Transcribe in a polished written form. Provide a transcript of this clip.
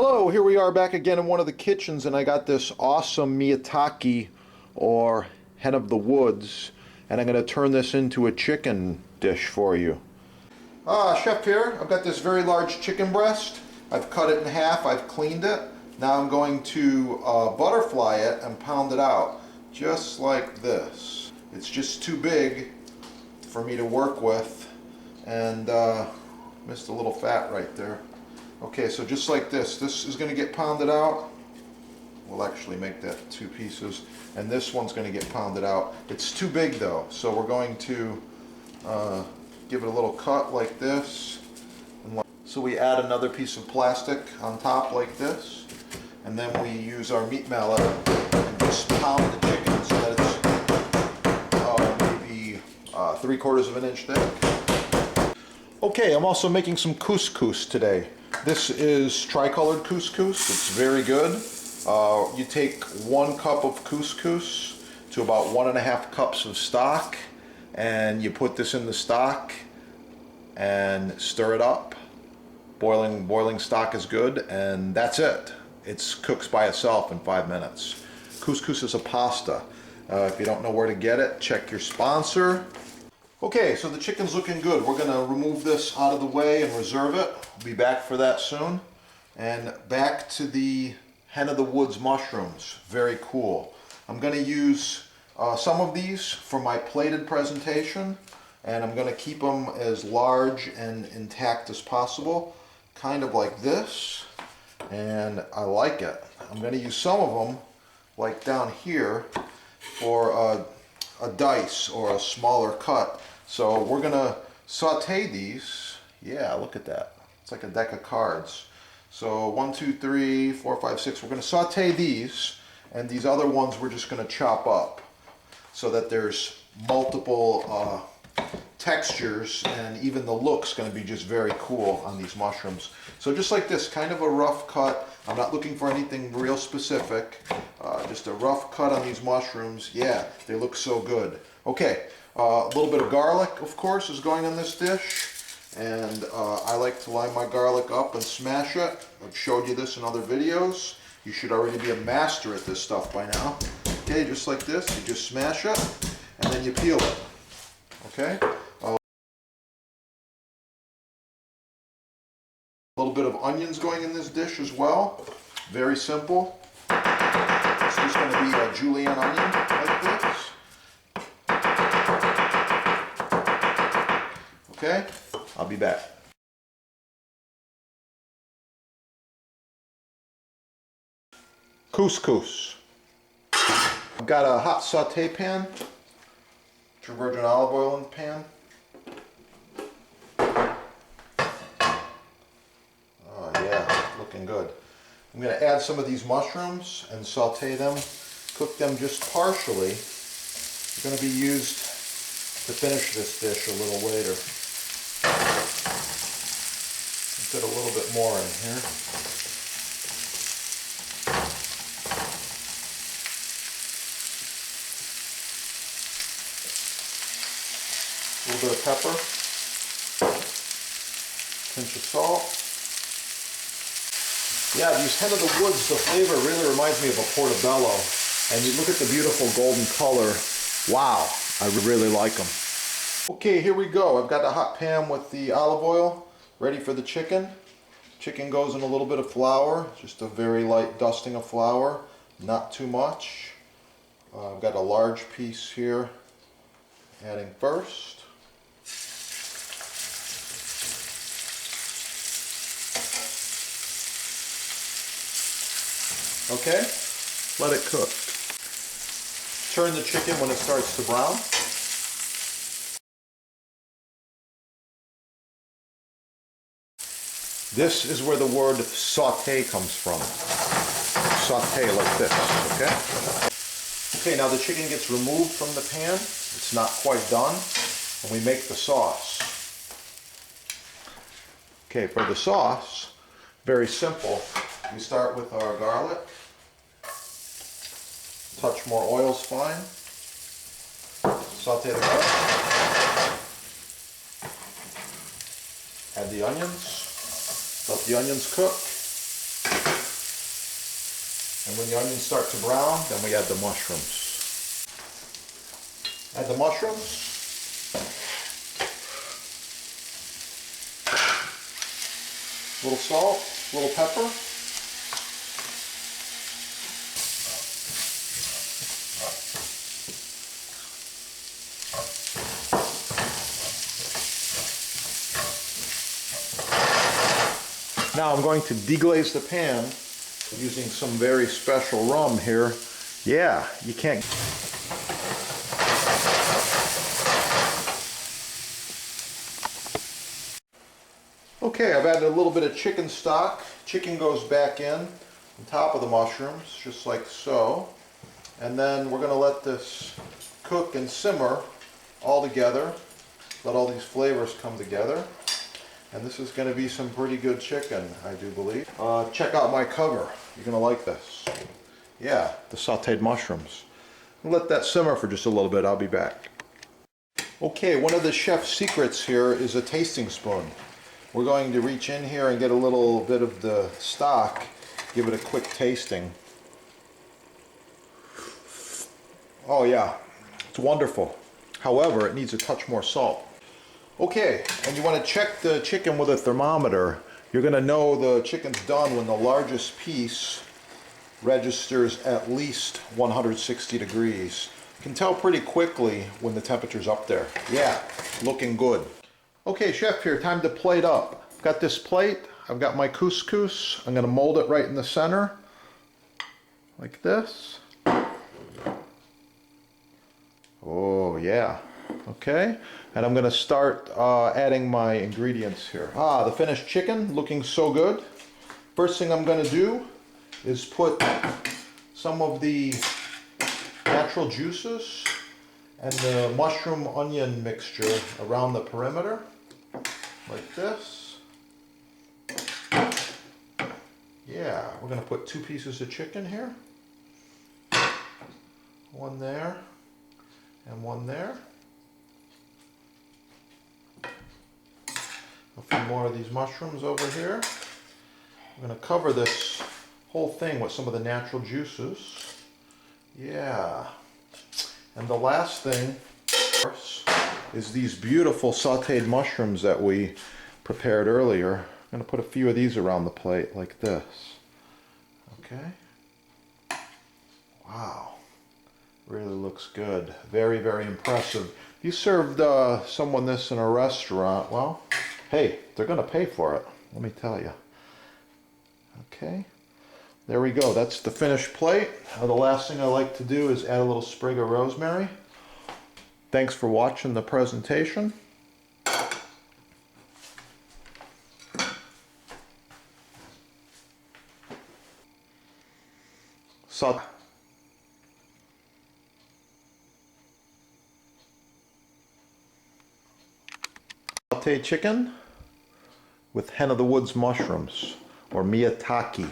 Hello, here we are back again in one of the kitchens, and I got this awesome miyataki, or hen of the woods, and I'm going to turn this into a chicken dish for you. Chef here. I've got this very large chicken breast. I've cut it in half, I've cleaned it. Now I'm going to butterfly it and pound it out, just like this. It's just too big for me to work with, and missed a little fat right there. Okay, so just like this is going to get pounded out. We'll actually make that two pieces, and this one's going to get pounded out. It's too big though, so we're going to give it a little cut like this. So we add another piece of plastic on top like this, and then we use our meat mallet and just pound the chicken so that it's maybe 3/4 of an inch thick. Okay, I'm also making some couscous today. This is tricolored couscous. It's very good. You take 1 cup of couscous to about 1.5 cups of stock, and you put this in the stock and stir it up. Boiling stock is good, and that's it. It cooks by itself in 5 minutes. Couscous is a pasta. If you don't know where to get it, check your sponsor. Okay, so the chicken's looking good. We're going to remove this out of the way and reserve it. We'll be back for that soon. And back to the hen of the woods mushrooms. Very cool. I'm going to use some of these for my plated presentation, and I'm going to keep them as large and intact as possible, kind of like this, and I like it. I'm going to use some of them, like down here, for a dice or a smaller cut. So we're going to saute these. Yeah, look at that. It's like a deck of cards. So 1, 2, 3, 4, 5, 6. We're going to saute these, and these other ones we're just going to chop up so that there's multiple textures, and even the look's going to be just very cool on these mushrooms. So just like this, kind of a rough cut. I'm not looking for anything real specific. Just a rough cut on these mushrooms. Yeah, they look so good. Okay, a little bit of garlic, of course, is going on this dish. And I like to line my garlic up and smash it. I've showed you this in other videos. You should already be a master at this stuff by now. Okay, just like this, you just smash it, and then you peel it. Okay? A little bit of onions going in this dish as well. Very simple. It's just going to be a julienne onion like this. Okay? I'll be back. Couscous. I've got a hot saute pan, extra virgin olive oil in the pan. Oh yeah, looking good. I'm going to add some of these mushrooms and saute them, cook them just partially. They're going to be used to finish this dish a little later. Put a little bit more in here. A little bit of pepper. Pinch of salt. Yeah, these hen of the woods, the flavor really reminds me of a portobello. And you look at the beautiful golden color. Wow, I really like them. Okay, here we go. I've got the hot pan with the olive oil. Ready for the chicken. Chicken goes in a little bit of flour, just a very light dusting of flour, not too much. I've got a large piece here, adding first. Okay, let it cook. Turn the chicken when it starts to brown. This is where the word saute comes from. Saute like this, okay? Okay, now the chicken gets removed from the pan. It's not quite done, and we make the sauce. Okay, for the sauce, very simple. We start with our garlic. Touch more oil's fine. Saute the garlic. Add the onions. Let the onions cook. And when the onions start to brown, then we add the mushrooms. Add the mushrooms. A little salt, a little pepper. Now I'm going to deglaze the pan using some very special rum here. Yeah, you can't. Okay, I've added a little bit of chicken stock. Chicken goes back in on top of the mushrooms, just like so. And then we're going to let this cook and simmer all together. Let all these flavors come together. And this is going to be some pretty good chicken, I do believe. Check out my cover. You're going to like this. Yeah, the sautéed mushrooms. I'll let that simmer for just a little bit. I'll be back. Okay, one of the chef's secrets here is a tasting spoon. We're going to reach in here and get a little bit of the stock, give it a quick tasting. Oh yeah, it's wonderful. However, it needs a touch more salt. Okay, and you want to check the chicken with a thermometer. You're going to know the chicken's done when the largest piece registers at least 160 degrees. You can tell pretty quickly when the temperature's up there. Yeah, looking good. Okay, chef, here, time to plate up. I've got this plate, I've got my couscous. I'm going to mold it right in the center, like this. Oh, yeah. Okay, and I'm going to start adding my ingredients here. The finished chicken, looking so good. First thing I'm going to do is put some of the natural juices and the mushroom onion mixture around the perimeter, like this. Yeah, we're going to put 2 pieces of chicken here. One there and one there. A few more of these mushrooms over here. I'm going to cover this whole thing with some of the natural juices. Yeah. And the last thing, of course, is these beautiful sautéed mushrooms that we prepared earlier. I'm going to put a few of these around the plate like this. Okay. Wow. Really looks good. Very, very impressive. If you served someone this in a restaurant, well, hey, they're going to pay for it, let me tell you. Okay, there we go. That's the finished plate. The last thing I like to do is add a little sprig of rosemary. Thanks for watching the presentation. Sauteed chicken with hen of the woods mushrooms, or miyataki.